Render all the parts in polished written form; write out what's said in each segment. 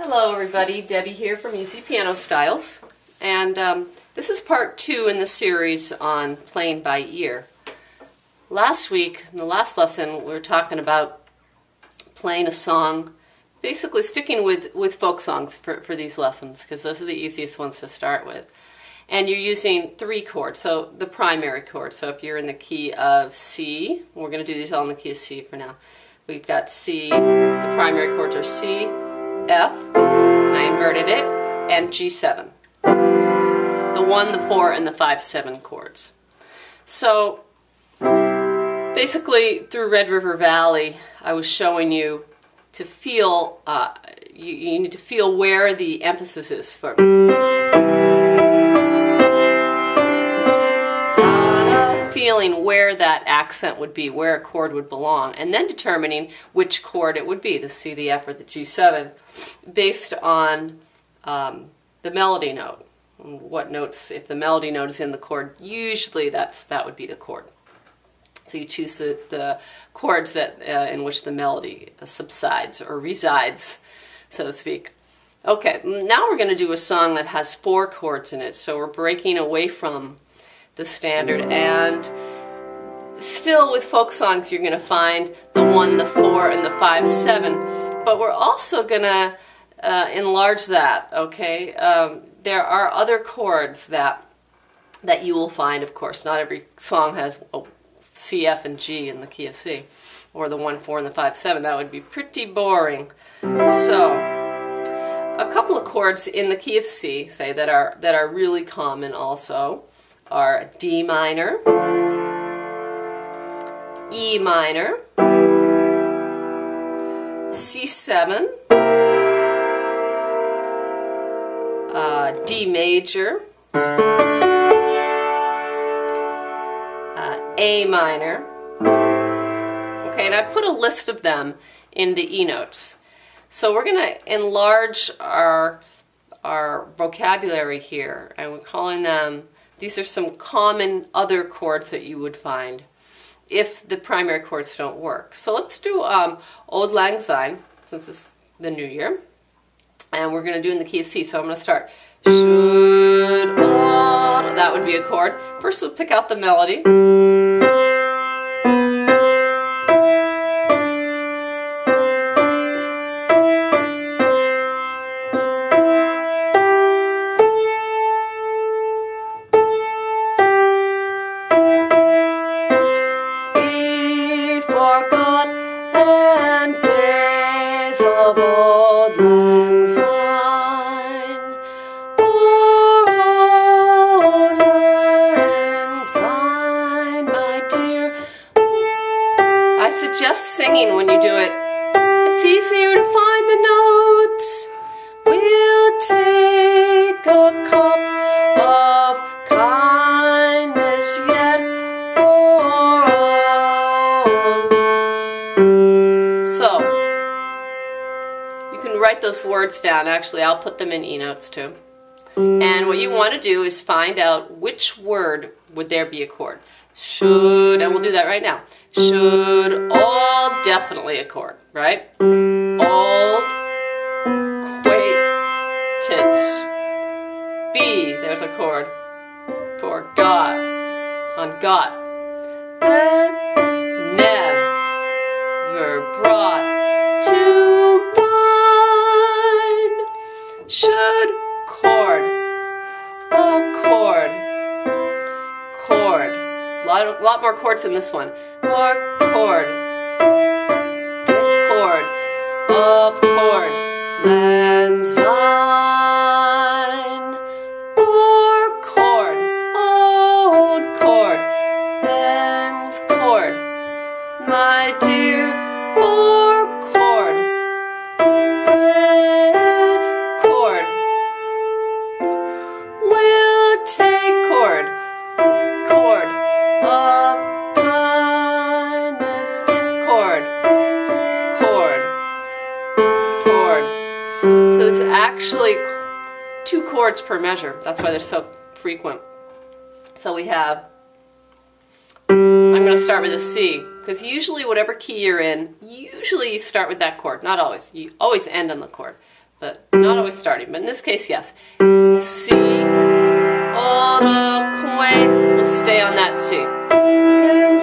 Hello everybody, Debbie here from Easy Piano Styles, and this is part 2 in the series on playing by ear. Last week, in the last lesson, we were talking about playing a song, basically sticking with folk songs for these lessons, because those are the easiest ones to start with. And you're using 3 chords, so the primary chord. So if you're in the key of C, we're going to do these all in the key of C for now. We've got C, the primary chords are C, F, and I inverted it, and G7. The 1, the 4, and the 5/7 chords. So basically through Red River Valley, I was showing you to feel, you need to feel where the emphasis is for. Feeling where that accent would be, where a chord would belong, and then determining which chord it would be, the C, the F, or the G7, based on the melody note. What notes, if the melody note is in the chord, usually that would be the chord. So you choose the chords that in which the melody subsides or resides, so to speak. Okay, now we're going to do a song that has 4 chords in it, so we're breaking away from the standard, and still with folk songs you're going to find the 1, the 4, and the 5/7, but we're also going to enlarge that, okay? There are other chords that you will find, of course. Not every song has C, F, and G in the key of C, or the 1, 4, and the 5/7. That would be pretty boring. So a couple of chords in the key of C, say, that are really common also are D minor, E minor, C7, D major, A minor. Okay, and I put a list of them in the E notes. So we're going to enlarge our vocabulary here, and we're calling them, these are some common other chords that you would find if the primary chords don't work. So let's do Auld Lang Syne, since it's the new year. And we're going to do in the key of C. So I'm going to start. Should old, that would be a chord. First we'll pick out the melody. Of Auld Lang Syne, poor Auld Lang Syne, my dear. I suggest singing when you do it. It's easier to find the notes. We'll take a cup of kindness yet, poor old. So you can write those words down. Actually, I'll put them in E notes too. And what you want to do is find out which word would there be a chord. Should, and we'll do that right now. Should, all, definitely a chord, right? Old, acquaintance. B, there's a chord for got, on got. Never brought to should, chord, oh, chord, chord. A lot more chords in this one. Or chord, chord, up chord, Lang Syne. Or chord, old chord, Lang's chord, my dear, or chord. Take chord, chord of kindness, chord, chord, chord. So there's actually 2 chords per measure. That's why they're so frequent. So we have, I'm going to start with a C, because usually whatever key you're in, usually you start with that chord. Not always. You always end on the chord. but not always starting. But in this case, yes. C, we'll stay on that C. And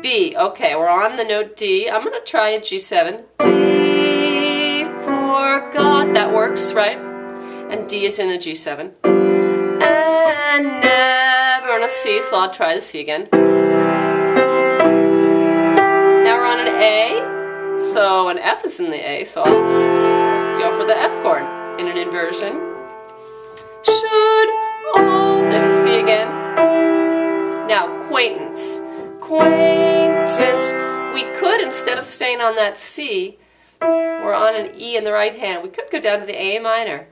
B, okay, we're on the note D. I'm going to try a G7. B, forgot, that works, right? And D is in a G7. And never on a C, so I'll try the C again. Now we're on an A, so an F is in the A, so I'll go for the F chord in an inversion. Should, oh, there's a C again. Now, acquaintance. Acquaintance. We could, instead of staying on that C, we're on an E in the right hand. We could go down to the A minor.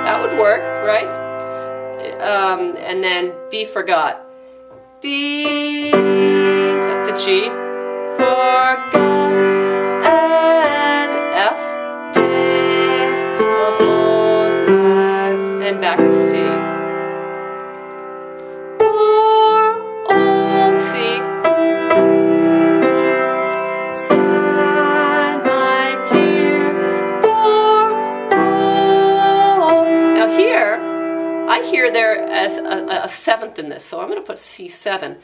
That would work, right? And then B, forgot. B, the G, forgot, and F, days of old lang, and back to C. For old C, sigh, my dear, for old. Now here, I hear there as a seventh in this, so I'm going to put C7.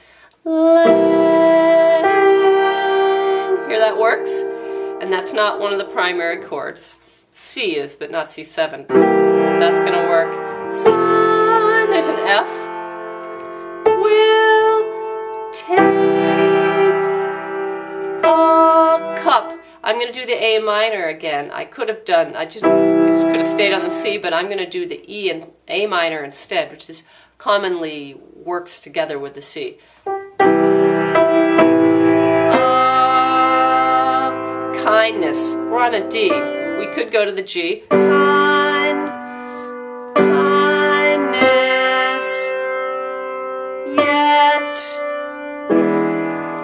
Hear that works? And that's not one of the primary chords. C is, but not C7. But that's going to work. Sign, there's an F. We'll take a cup. I'm going to do the A minor again. I just could have stayed on the C, but I'm going to do the E and A minor instead, which is commonly works together with the C. Kindness. We're on a D. We could go to the G. Kindness. Yet.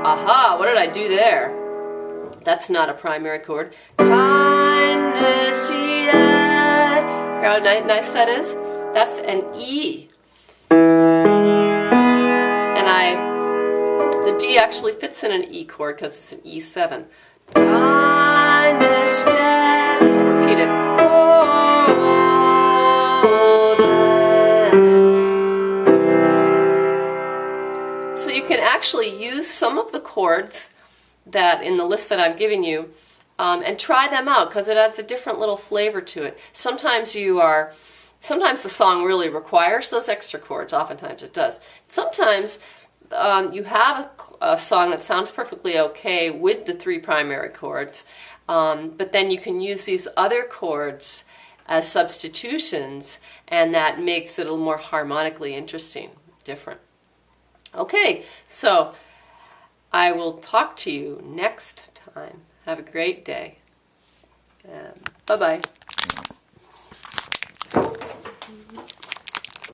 Aha, what did I do there? That's not a primary chord. Kindness yet. Hear how nice that is? That's an E. And the D actually fits in an E chord because it's an E7. Kindness yet. Repeat it. So you can actually use some of the chords that in the list that I've given you and try them out because it adds a different little flavor to it. Sometimes the song really requires those extra chords. Oftentimes it does. Sometimes you have a song that sounds perfectly okay with the 3 primary chords, but then you can use these other chords as substitutions, and that makes it a little more harmonically interesting, different. Okay, so I will talk to you next time. Have a great day. Bye-bye.